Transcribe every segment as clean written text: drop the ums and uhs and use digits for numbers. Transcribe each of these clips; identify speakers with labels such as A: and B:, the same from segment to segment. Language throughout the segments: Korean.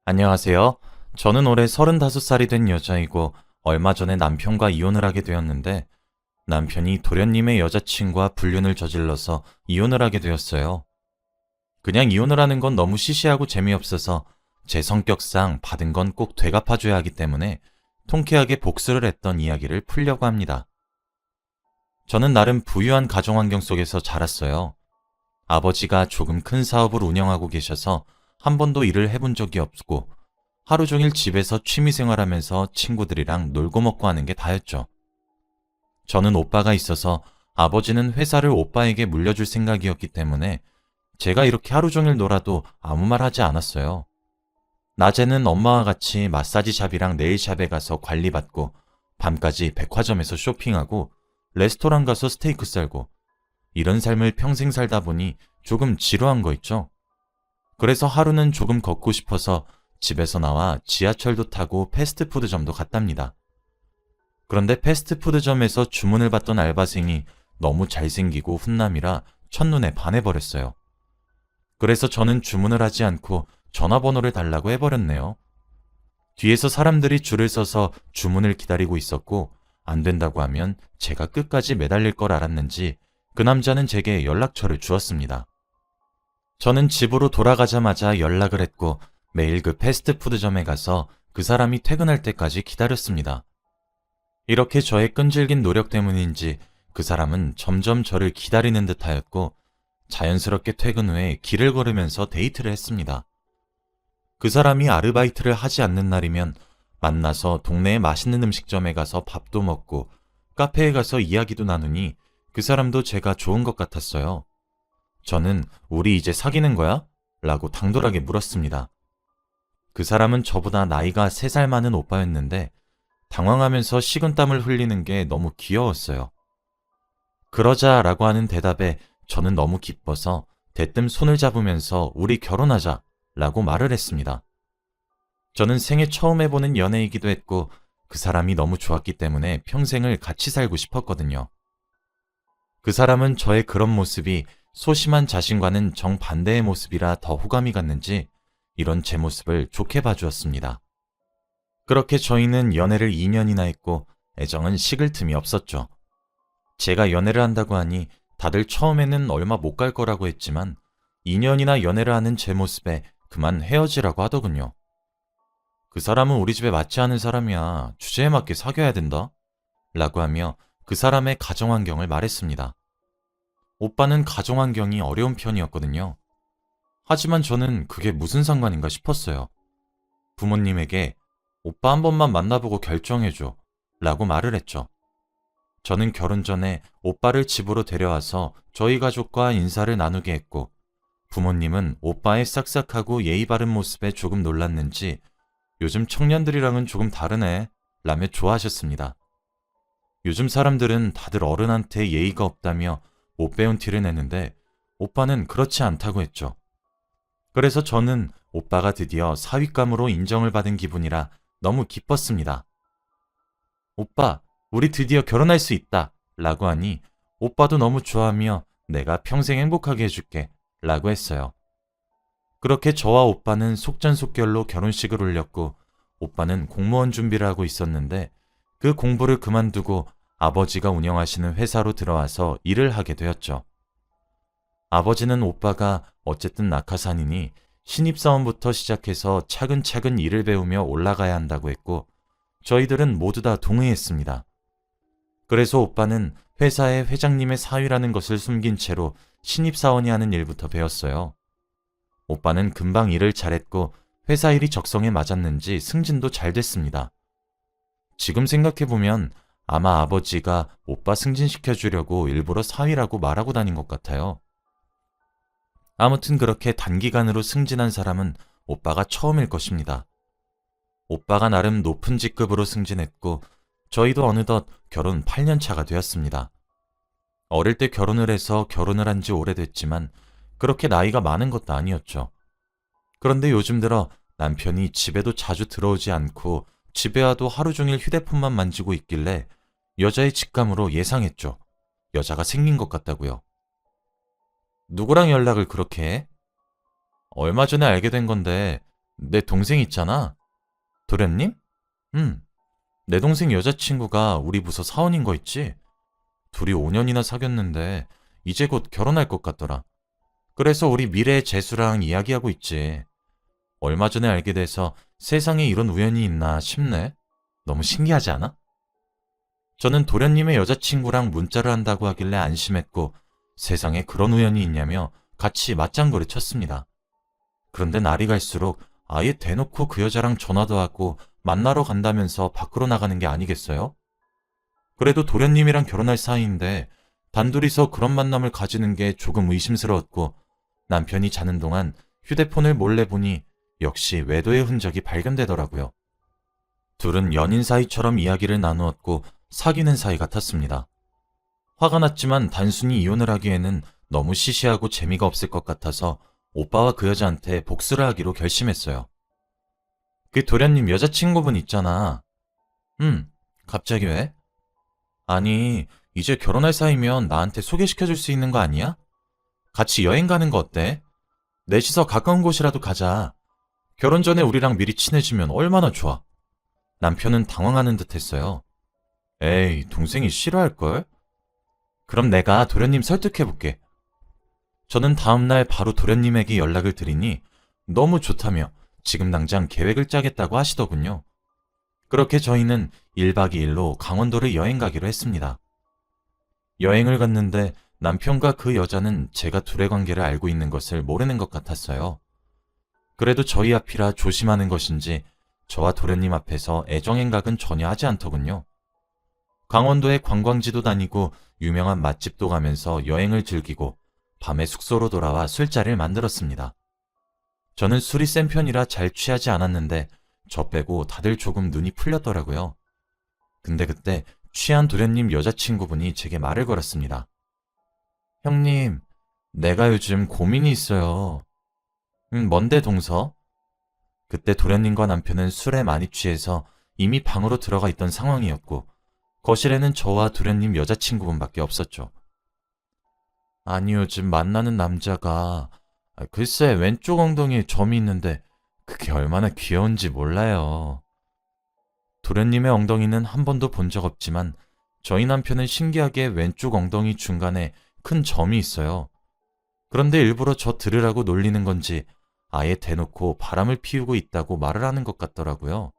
A: 안녕하세요. 저는 올해 35살이 된 여자이고 얼마 전에 남편과 이혼을 하게 되었는데 남편이 도련님의 여자친구와 불륜을 저질러서 이혼을 하게 되었어요. 그냥 이혼을 하는 건 너무 시시하고 재미없어서 제 성격상 받은 건 꼭 되갚아줘야 하기 때문에 통쾌하게 복수를 했던 이야기를 풀려고 합니다. 저는 나름 부유한 가정 환경 속에서 자랐어요. 아버지가 조금 큰 사업을 운영하고 계셔서 한 번도 일을 해본 적이 없고 하루 종일 집에서 취미 생활하면서 친구들이랑 놀고 먹고 하는 게 다였죠. 저는 오빠가 있어서 아버지는 회사를 오빠에게 물려줄 생각이었기 때문에 제가 이렇게 하루 종일 놀아도 아무 말 하지 않았어요. 낮에는 엄마와 같이 마사지샵이랑 네일샵에 가서 관리받고 밤까지 백화점에서 쇼핑하고 레스토랑 가서 스테이크 썰고 이런 삶을 평생 살다 보니 조금 지루한 거 있죠. 그래서 하루는 조금 걷고 싶어서 집에서 나와 지하철도 타고 패스트푸드점도 갔답니다. 그런데 패스트푸드점에서 주문을 받던 알바생이 너무 잘생기고 훈남이라 첫눈에 반해버렸어요. 그래서 저는 주문을 하지 않고 전화번호를 달라고 해버렸네요. 뒤에서 사람들이 줄을 서서 주문을 기다리고 있었고 안 된다고 하면 제가 끝까지 매달릴 걸 알았는지 그 남자는 제게 연락처를 주었습니다. 저는 집으로 돌아가자마자 연락을 했고 매일 그 패스트푸드점에 가서 그 사람이 퇴근할 때까지 기다렸습니다. 이렇게 저의 끈질긴 노력 때문인지 그 사람은 점점 저를 기다리는 듯 하였고 자연스럽게 퇴근 후에 길을 걸으면서 데이트를 했습니다. 그 사람이 아르바이트를 하지 않는 날이면 만나서 동네의 맛있는 음식점에 가서 밥도 먹고 카페에 가서 이야기도 나누니 그 사람도 제가 좋은 것 같았어요. 저는 우리 이제 사귀는 거야? 라고 당돌하게 물었습니다. 그 사람은 저보다 나이가 3살 많은 오빠였는데 당황하면서 식은땀을 흘리는 게 너무 귀여웠어요. 그러자 라고 하는 대답에 저는 너무 기뻐서 대뜸 손을 잡으면서 우리 결혼하자 라고 말을 했습니다. 저는 생애 처음 해보는 연애이기도 했고 그 사람이 너무 좋았기 때문에 평생을 같이 살고 싶었거든요. 그 사람은 저의 그런 모습이 소심한 자신과는 정반대의 모습이라 더 호감이 갔는지 이런 제 모습을 좋게 봐주었습니다. 그렇게 저희는 연애를 2년이나 했고 애정은 식을 틈이 없었죠. 제가 연애를 한다고 하니 다들 처음에는 얼마 못 갈 거라고 했지만 2년이나 연애를 하는 제 모습에 그만 헤어지라고 하더군요. 그 사람은 우리 집에 맞지 않은 사람이야. 주제에 맞게 사귀어야 된다. 라고 하며 그 사람의 가정 환경을 말했습니다. 오빠는 가정 환경이 어려운 편이었거든요. 하지만 저는 그게 무슨 상관인가 싶었어요. 부모님에게 오빠 한 번만 만나보고 결정해줘 라고 말을 했죠. 저는 결혼 전에 오빠를 집으로 데려와서 저희 가족과 인사를 나누게 했고 부모님은 오빠의 싹싹하고 예의 바른 모습에 조금 놀랐는지 요즘 청년들이랑은 조금 다르네 라며 좋아하셨습니다. 요즘 사람들은 다들 어른한테 예의가 없다며 못 배운 티를 내는데 오빠는 그렇지 않다고 했죠. 그래서 저는 오빠가 드디어 사윗감으로 인정을 받은 기분이라 너무 기뻤습니다. 오빠, 우리 드디어 결혼할 수 있다 라고 하니 오빠도 너무 좋아하며 내가 평생 행복하게 해줄게 라고 했어요. 그렇게 저와 오빠는 속전속결로 결혼식을 올렸고 오빠는 공무원 준비를 하고 있었는데 그 공부를 그만두고 아버지가 운영하시는 회사로 들어와서 일을 하게 되었죠. 아버지는 오빠가 어쨌든 낙하산이니 신입사원부터 시작해서 차근차근 일을 배우며 올라가야 한다고 했고 저희들은 모두 다 동의했습니다. 그래서 오빠는 회사의 회장님의 사위라는 것을 숨긴 채로 신입사원이 하는 일부터 배웠어요. 오빠는 금방 일을 잘했고 회사 일이 적성에 맞았는지 승진도 잘 됐습니다. 지금 생각해보면 아마 아버지가 오빠 승진시켜주려고 일부러 사위라고 말하고 다닌 것 같아요. 아무튼 그렇게 단기간으로 승진한 사람은 오빠가 처음일 것입니다. 오빠가 나름 높은 직급으로 승진했고 저희도 어느덧 결혼 8년 차가 되었습니다. 어릴 때 결혼을 해서 결혼을 한 지 오래됐지만 그렇게 나이가 많은 것도 아니었죠. 그런데 요즘 들어 남편이 집에도 자주 들어오지 않고 집에 와도 하루 종일 휴대폰만 만지고 있길래 여자의 직감으로 예상했죠. 여자가 생긴 것 같다고요. 누구랑 연락을 그렇게 해? 얼마 전에 알게 된 건데 내 동생 있잖아. 도련님? 응. 내 동생 여자친구가 우리 부서 사원인 거 있지? 둘이 5년이나 사귀었는데 이제 곧 결혼할 것 같더라. 그래서 우리 미래의 재수랑 이야기하고 있지. 얼마 전에 알게 돼서 세상에 이런 우연이 있나 싶네. 너무 신기하지 않아? 저는 도련님의 여자친구랑 문자를 한다고 하길래 안심했고 세상에 그런 우연이 있냐며 같이 맞장구를 쳤습니다. 그런데 날이 갈수록 아예 대놓고 그 여자랑 전화도 하고 만나러 간다면서 밖으로 나가는 게 아니겠어요? 그래도 도련님이랑 결혼할 사이인데 단둘이서 그런 만남을 가지는 게 조금 의심스러웠고 남편이 자는 동안 휴대폰을 몰래 보니 역시 외도의 흔적이 발견되더라고요. 둘은 연인 사이처럼 이야기를 나누었고 사귀는 사이 같았습니다. 화가 났지만 단순히 이혼을 하기에는 너무 시시하고 재미가 없을 것 같아서 오빠와 그 여자한테 복수를 하기로 결심했어요. 그 도련님 여자친구분 있잖아. 갑자기 왜? 아니, 이제 결혼할 사이면 나한테 소개시켜줄 수 있는 거 아니야? 같이 여행 가는 거 어때? 넷이서 가까운 곳이라도 가자. 결혼 전에 우리랑 미리 친해지면 얼마나 좋아. 남편은 당황하는 듯 했어요. 에이, 동생이 싫어할걸? 그럼 내가 도련님 설득해볼게. 저는 다음날 바로 도련님에게 연락을 드리니 너무 좋다며 지금 당장 계획을 짜겠다고 하시더군요. 그렇게 저희는 1박 2일로 강원도를 여행 가기로 했습니다. 여행을 갔는데 남편과 그 여자는 제가 둘의 관계를 알고 있는 것을 모르는 것 같았어요. 그래도 저희 앞이라 조심하는 것인지 저와 도련님 앞에서 애정행각은 전혀 하지 않더군요. 강원도에 관광지도 다니고 유명한 맛집도 가면서 여행을 즐기고 밤에 숙소로 돌아와 술자리를 만들었습니다. 저는 술이 센 편이라 잘 취하지 않았는데 저 빼고 다들 조금 눈이 풀렸더라고요. 근데 그때 취한 도련님 여자친구분이 제게 말을 걸었습니다. 형님, 내가 요즘 고민이 있어요. 뭔데 동서? 그때 도련님과 남편은 술에 많이 취해서 이미 방으로 들어가 있던 상황이었고 거실에는 저와 도련님 여자친구분밖에 없었죠. 아니 요즘 만나는 남자가 글쎄 왼쪽 엉덩이에 점이 있는데 그게 얼마나 귀여운지 몰라요. 도련님의 엉덩이는 한 번도 본 적 없지만 저희 남편은 신기하게 왼쪽 엉덩이 중간에 큰 점이 있어요. 그런데 일부러 저 들으라고 놀리는 건지 아예 대놓고 바람을 피우고 있다고 말을 하는 것 같더라고요.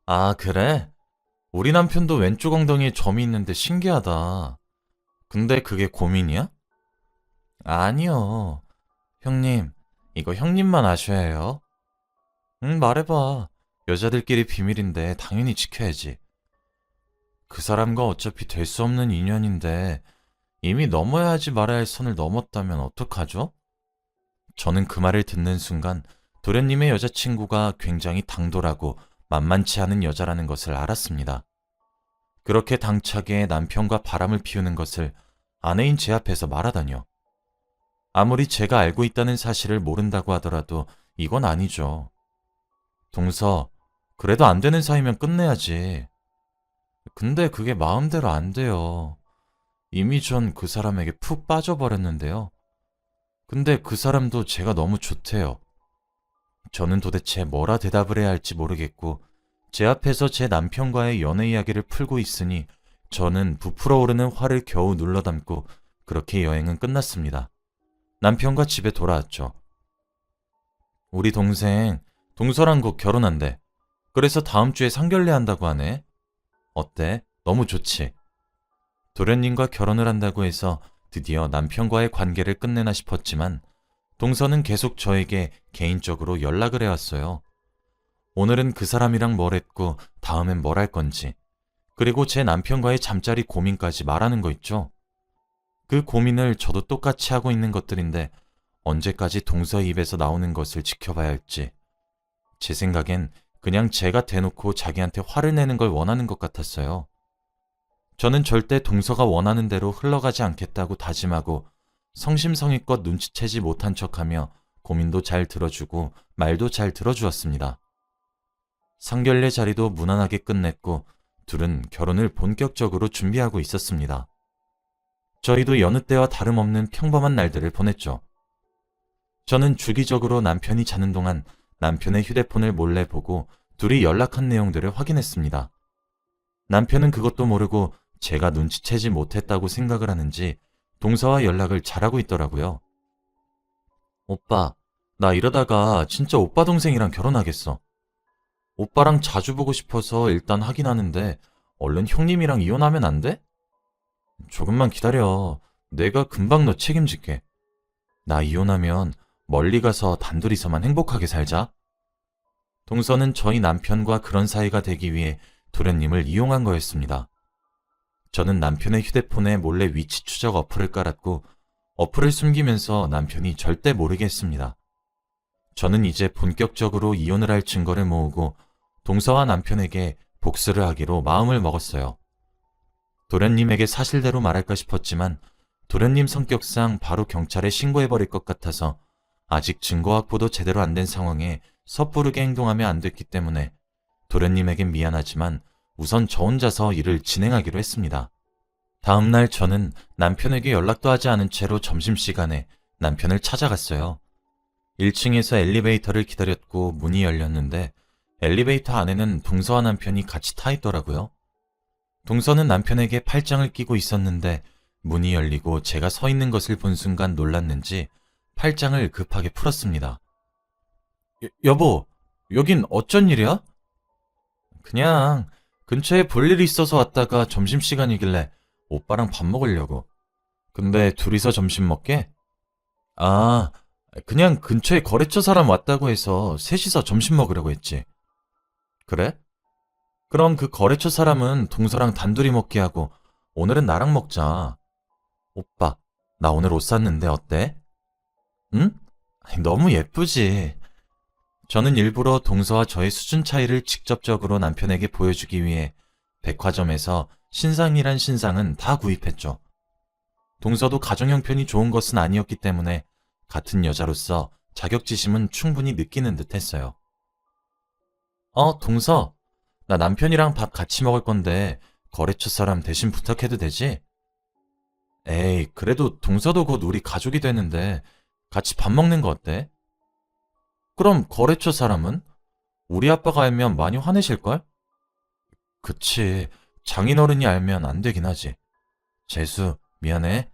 A: 아, 그래? 우리 남편도 왼쪽 엉덩이에 점이 있는데 신기하다. 근데 그게 고민이야? 아니요. 형님, 이거 형님만 아셔야 해요. 말해봐. 여자들끼리 비밀인데 당연히 지켜야지. 그 사람과 어차피 될 수 없는 인연인데 이미 넘어야 하지 말아야 할 선을 넘었다면 어떡하죠? 저는 그 말을 듣는 순간 도련님의 여자친구가 굉장히 당돌하고 만만치 않은 여자라는 것을 알았습니다. 그렇게 당차게 남편과 바람을 피우는 것을 아내인 제 앞에서 말하다뇨. 아무리 제가 알고 있다는 사실을 모른다고 하더라도 이건 아니죠. 동서, 그래도 안 되는 사이면 끝내야지. 근데 그게 마음대로 안 돼요. 이미 전 그 사람에게 푹 빠져버렸는데요. 근데 그 사람도 제가 너무 좋대요. 저는 도대체 뭐라 대답을 해야 할지 모르겠고 제 앞에서 제 남편과의 연애 이야기를 풀고 있으니 저는 부풀어 오르는 화를 겨우 눌러 담고 그렇게 여행은 끝났습니다. 남편과 집에 돌아왔죠. 우리 동생 동서랑 곧 결혼한대. 그래서 다음 주에 상견례 한다고 하네. 어때? 너무 좋지? 도련님과 결혼을 한다고 해서 드디어 남편과의 관계를 끝내나 싶었지만 동서는 계속 저에게 개인적으로 연락을 해왔어요. 오늘은 그 사람이랑 뭘 했고 다음엔 뭘 할 건지 그리고 제 남편과의 잠자리 고민까지 말하는 거 있죠. 그 고민을 저도 똑같이 하고 있는 것들인데 언제까지 동서 입에서 나오는 것을 지켜봐야 할지 제 생각엔 그냥 제가 대놓고 자기한테 화를 내는 걸 원하는 것 같았어요. 저는 절대 동서가 원하는 대로 흘러가지 않겠다고 다짐하고 성심성의껏 눈치채지 못한 척하며 고민도 잘 들어주고 말도 잘 들어주었습니다. 상견례 자리도 무난하게 끝냈고 둘은 결혼을 본격적으로 준비하고 있었습니다. 저희도 여느 때와 다름없는 평범한 날들을 보냈죠. 저는 주기적으로 남편이 자는 동안 남편의 휴대폰을 몰래 보고 둘이 연락한 내용들을 확인했습니다. 남편은 그것도 모르고 제가 눈치채지 못했다고 생각을 하는지 동서와 연락을 잘하고 있더라고요. 오빠, 나 이러다가 진짜 오빠 동생이랑 결혼하겠어. 오빠랑 자주 보고 싶어서 일단 하긴 하는데 얼른 형님이랑 이혼하면 안 돼? 조금만 기다려. 내가 금방 너 책임질게. 나 이혼하면 멀리 가서 단둘이서만 행복하게 살자. 동서는 저희 남편과 그런 사이가 되기 위해 도련님을 이용한 거였습니다. 저는 남편의 휴대폰에 몰래 위치 추적 어플을 깔았고 어플을 숨기면서 남편이 절대 모르게 했습니다. 저는 이제 본격적으로 이혼을 할 증거를 모으고 동서와 남편에게 복수를 하기로 마음을 먹었어요. 도련님에게 사실대로 말할까 싶었지만 도련님 성격상 바로 경찰에 신고해버릴 것 같아서 아직 증거 확보도 제대로 안 된 상황에 섣부르게 행동하면 안 됐기 때문에 도련님에겐 미안하지만 우선 저 혼자서 일을 진행하기로 했습니다. 다음 날 저는 남편에게 연락도 하지 않은 채로 점심시간에 남편을 찾아갔어요. 1층에서 엘리베이터를 기다렸고 문이 열렸는데 엘리베이터 안에는 동서와 남편이 같이 타 있더라고요. 동서는 남편에게 팔짱을 끼고 있었는데 문이 열리고 제가 서 있는 것을 본 순간 놀랐는지 팔짱을 급하게 풀었습니다. 여보, 여긴 어쩐 일이야? 그냥 근처에 볼 일이 있어서 왔다가 점심시간이길래 오빠랑 밥 먹으려고. 근데 둘이서 점심 먹게? 아, 그냥 근처에 거래처 사람 왔다고 해서 셋이서 점심 먹으려고 했지. 그래? 그럼 그 거래처 사람은 동서랑 단둘이 먹게 하고 오늘은 나랑 먹자. 오빠, 나 오늘 옷 샀는데 어때? 응? 너무 예쁘지. 저는 일부러 동서와 저의 수준 차이를 직접적으로 남편에게 보여주기 위해 백화점에서 신상이란 신상은 다 구입했죠. 동서도 가정 형편이 좋은 것은 아니었기 때문에 같은 여자로서 자격지심은 충분히 느끼는 듯 했어요. 동서, 나 남편이랑 밥 같이 먹을 건데 거래처 사람 대신 부탁해도 되지? 에이, 그래도 동서도 곧 우리 가족이 되는데 같이 밥 먹는 거 어때? 그럼 거래처 사람은? 우리 아빠가 알면 많이 화내실걸? 그치, 장인어른이 알면 안 되긴 하지. 재수, 미안해.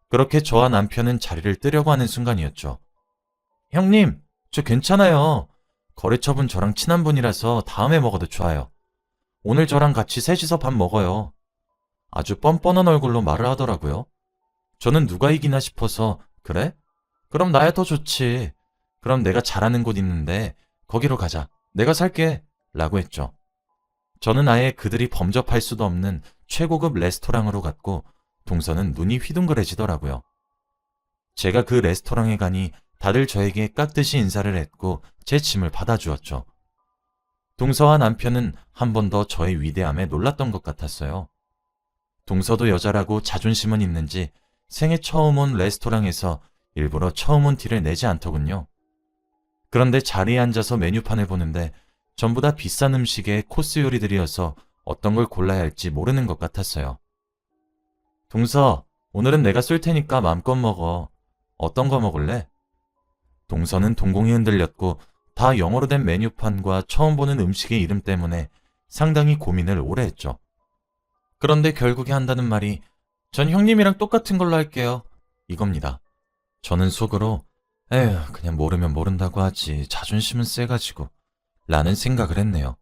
A: 그렇게 저와 남편은 자리를 뜨려고 하는 순간이었죠. 형님, 저 괜찮아요. 거래처분 저랑 친한 분이라서 다음에 먹어도 좋아요. 오늘 저랑 같이 셋이서 밥 먹어요. 아주 뻔뻔한 얼굴로 말을 하더라고요. 저는 누가 이기나 싶어서, 그래? 그럼 나야 더 좋지. 그럼 내가 잘하는 곳 있는데 거기로 가자. 내가 살게. 라고 했죠. 저는 아예 그들이 범접할 수도 없는 최고급 레스토랑으로 갔고 동서는 눈이 휘둥그레지더라고요. 제가 그 레스토랑에 가니 다들 저에게 깍듯이 인사를 했고 제 짐을 받아주었죠. 동서와 남편은 한 번 더 저의 위대함에 놀랐던 것 같았어요. 동서도 여자라고 자존심은 있는지 생애 처음 온 레스토랑에서 일부러 처음 온 티를 내지 않더군요. 그런데 자리에 앉아서 메뉴판을 보는데 전부 다 비싼 음식의 코스 요리들이어서 어떤 걸 골라야 할지 모르는 것 같았어요. 동서, 오늘은 내가 쏠 테니까 마음껏 먹어. 어떤 거 먹을래? 동서는 동공이 흔들렸고 다 영어로 된 메뉴판과 처음 보는 음식의 이름 때문에 상당히 고민을 오래 했죠. 그런데 결국에 한다는 말이 전 형님이랑 똑같은 걸로 할게요. 이겁니다. 저는 속으로 에휴, 그냥 모르면 모른다고 하지. 자존심은 세가지고. 라는 생각을 했네요.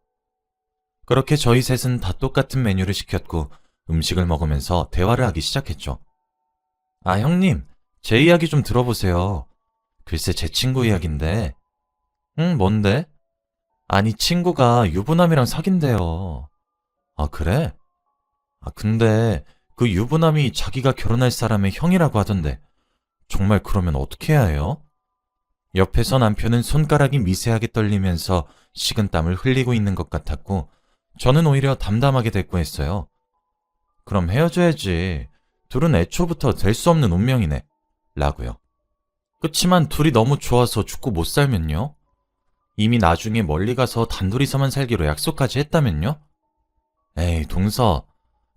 A: 그렇게 저희 셋은 다 똑같은 메뉴를 시켰고 음식을 먹으면서 대화를 하기 시작했죠. 아, 형님, 제 이야기 좀 들어보세요. 글쎄 제 친구 이야기인데. 응, 뭔데? 아니, 친구가 유부남이랑 사귄대요. 아, 그래? 아, 근데 그 유부남이 자기가 결혼할 사람의 형이라고 하던데 정말 그러면 어떻게 해야 해요? 옆에서 남편은 손가락이 미세하게 떨리면서 식은땀을 흘리고 있는 것 같았고 저는 오히려 담담하게 대꾸했어요. 그럼 헤어져야지. 둘은 애초부터 될 수 없는 운명이네. 라고요. 그치만 둘이 너무 좋아서 죽고 못 살면요? 이미 나중에 멀리 가서 단둘이서만 살기로 약속까지 했다면요? 에이, 동서,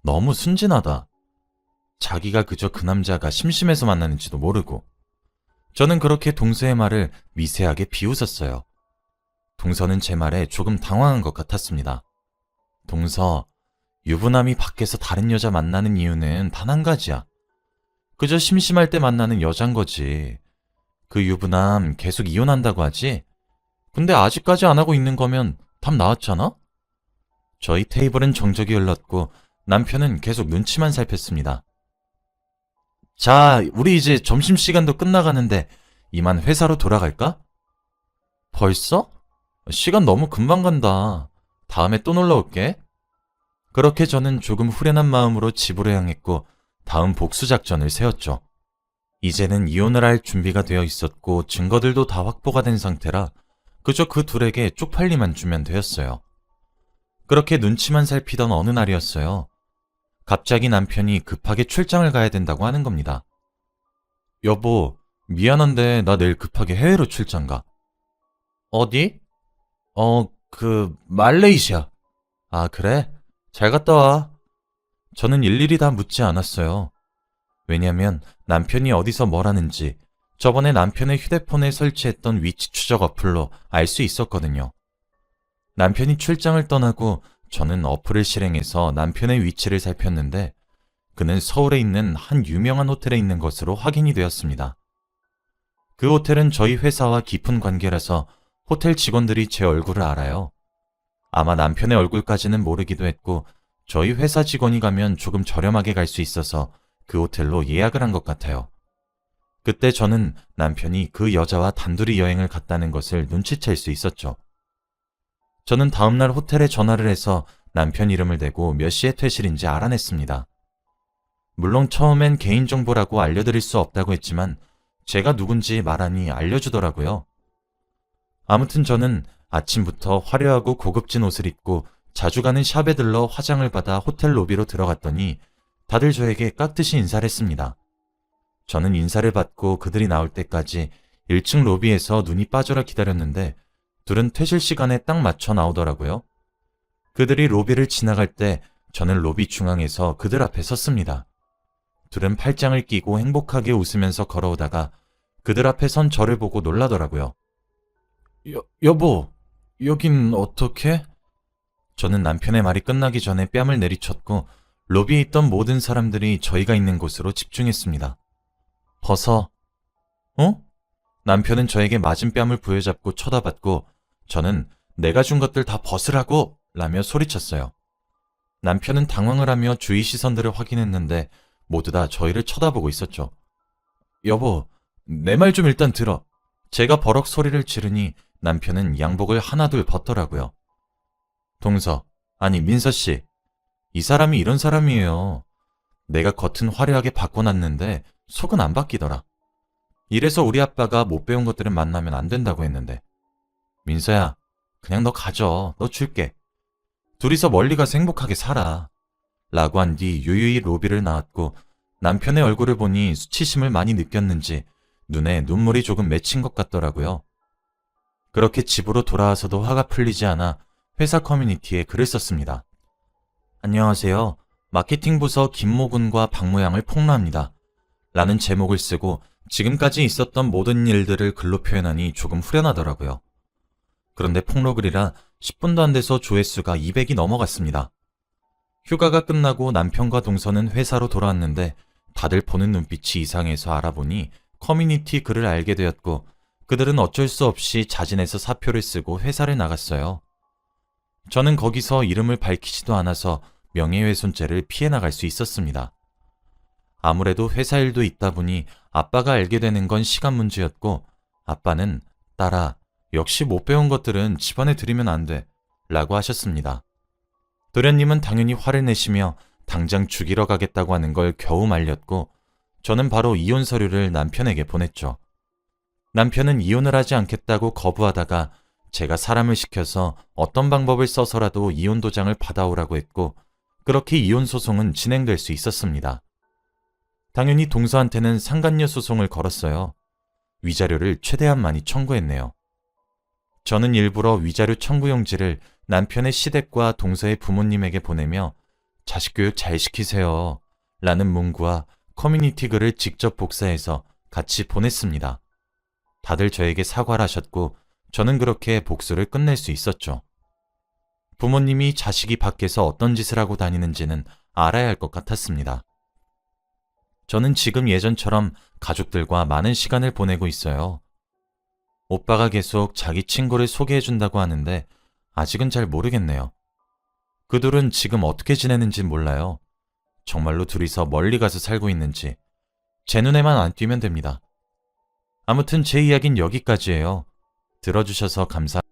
A: 너무 순진하다. 자기가 그저 그 남자가 심심해서 만나는지도 모르고. 저는 그렇게 동서의 말을 미세하게 비웃었어요. 동서는 제 말에 조금 당황한 것 같았습니다. 동서, 유부남이 밖에서 다른 여자 만나는 이유는 단 한 가지야. 그저 심심할 때 만나는 여잔 거지. 그 유부남 계속 이혼한다고 하지? 근데 아직까지 안 하고 있는 거면 답 나왔잖아? 저희 테이블은 정적이 흘렀고 남편은 계속 눈치만 살폈습니다. 자, 우리 이제 점심시간도 끝나가는데 이만 회사로 돌아갈까? 벌써? 시간 너무 금방 간다. 다음에 또 놀러 올게. 그렇게 저는 조금 후련한 마음으로 집으로 향했고 다음 복수 작전을 세웠죠. 이제는 이혼을 할 준비가 되어 있었고 증거들도 다 확보가 된 상태라 그저 그 둘에게 쪽팔리만 주면 되었어요. 그렇게 눈치만 살피던 어느 날이었어요. 갑자기 남편이 급하게 출장을 가야 된다고 하는 겁니다. 여보, 미안한데 나 내일 급하게 해외로 출장 가. 어디? 말레이시아. 아, 그래? 잘 갔다 와. 저는 일일이 다 묻지 않았어요. 왜냐면 남편이 어디서 뭘 하는지 저번에 남편의 휴대폰에 설치했던 위치 추적 어플로 알 수 있었거든요. 남편이 출장을 떠나고 저는 어플을 실행해서 남편의 위치를 살폈는데 그는 서울에 있는 한 유명한 호텔에 있는 것으로 확인이 되었습니다. 그 호텔은 저희 회사와 깊은 관계라서 호텔 직원들이 제 얼굴을 알아요. 아마 남편의 얼굴까지는 모르기도 했고 저희 회사 직원이 가면 조금 저렴하게 갈 수 있어서 그 호텔로 예약을 한 것 같아요. 그때 저는 남편이 그 여자와 단둘이 여행을 갔다는 것을 눈치챌 수 있었죠. 저는 다음날 호텔에 전화를 해서 남편 이름을 대고 몇 시에 퇴실인지 알아냈습니다. 물론 처음엔 개인정보라고 알려드릴 수 없다고 했지만 제가 누군지 말하니 알려주더라고요. 아무튼 저는 아침부터 화려하고 고급진 옷을 입고 자주 가는 샵에 들러 화장을 받아 호텔 로비로 들어갔더니 다들 저에게 깍듯이 인사를 했습니다. 저는 인사를 받고 그들이 나올 때까지 1층 로비에서 눈이 빠져라 기다렸는데 둘은 퇴실 시간에 딱 맞춰 나오더라고요. 그들이 로비를 지나갈 때 저는 로비 중앙에서 그들 앞에 섰습니다. 둘은 팔짱을 끼고 행복하게 웃으면서 걸어오다가 그들 앞에 선 저를 보고 놀라더라고요. 여보, 여긴 어떻게? 저는 남편의 말이 끝나기 전에 뺨을 내리쳤고 로비에 있던 모든 사람들이 저희가 있는 곳으로 집중했습니다. 벗어. 어? 남편은 저에게 맞은 뺨을 부여잡고 쳐다봤고 저는 내가 준 것들 다 벗으라고! 라며 소리쳤어요. 남편은 당황을 하며 주위 시선들을 확인했는데 모두 다 저희를 쳐다보고 있었죠. 여보, 내 말 좀 일단 들어. 제가 버럭 소리를 지르니 남편은 양복을 하나둘 벗더라고요. 동서, 아니 민서씨, 이 사람이 이런 사람이에요. 내가 겉은 화려하게 바꿔놨는데 속은 안 바뀌더라. 이래서 우리 아빠가 못 배운 것들은 만나면 안 된다고 했는데. 민서야, 그냥 너 가져. 너 줄게. 둘이서 멀리 가서 행복하게 살아. 라고 한 뒤 유유히 로비를 나왔고 남편의 얼굴을 보니 수치심을 많이 느꼈는지 눈에 눈물이 조금 맺힌 것 같더라고요. 그렇게 집으로 돌아와서도 화가 풀리지 않아 회사 커뮤니티에 글을 썼습니다. 안녕하세요. 마케팅 부서 김모군과 박모양을 폭로합니다. 라는 제목을 쓰고 지금까지 있었던 모든 일들을 글로 표현하니 조금 후련하더라고요. 그런데 폭로글이라 10분도 안 돼서 조회수가 200이 넘어갔습니다. 휴가가 끝나고 남편과 동서는 회사로 돌아왔는데 다들 보는 눈빛이 이상해서 알아보니 커뮤니티 글을 알게 되었고 그들은 어쩔 수 없이 자진해서 사표를 쓰고 회사를 나갔어요. 저는 거기서 이름을 밝히지도 않아서 명예훼손죄를 피해 나갈 수 있었습니다. 아무래도 회사 일도 있다 보니 아빠가 알게 되는 건 시간 문제였고 아빠는 딸아, 역시 못 배운 것들은 집안에 들이면 안 돼 라고 하셨습니다. 도련님은 당연히 화를 내시며 당장 죽이러 가겠다고 하는 걸 겨우 말렸고 저는 바로 이혼 서류를 남편에게 보냈죠. 남편은 이혼을 하지 않겠다고 거부하다가 제가 사람을 시켜서 어떤 방법을 써서라도 이혼 도장을 받아오라고 했고 그렇게 이혼 소송은 진행될 수 있었습니다. 당연히 동서한테는 상간녀 소송을 걸었어요. 위자료를 최대한 많이 청구했네요. 저는 일부러 위자료 청구 용지를 남편의 시댁과 동서의 부모님에게 보내며 자식 교육 잘 시키세요 라는 문구와 커뮤니티 글을 직접 복사해서 같이 보냈습니다. 다들 저에게 사과를 하셨고 저는 그렇게 복수를 끝낼 수 있었죠. 부모님이 자식이 밖에서 어떤 짓을 하고 다니는지는 알아야 할 것 같았습니다. 저는 지금 예전처럼 가족들과 많은 시간을 보내고 있어요. 오빠가 계속 자기 친구를 소개해준다고 하는데 아직은 잘 모르겠네요. 그 둘은 지금 어떻게 지내는지 몰라요. 정말로 둘이서 멀리 가서 살고 있는지 제 눈에만 안 띄면 됩니다. 아무튼 제 이야기는 여기까지예요. 들어주셔서 감사합니다.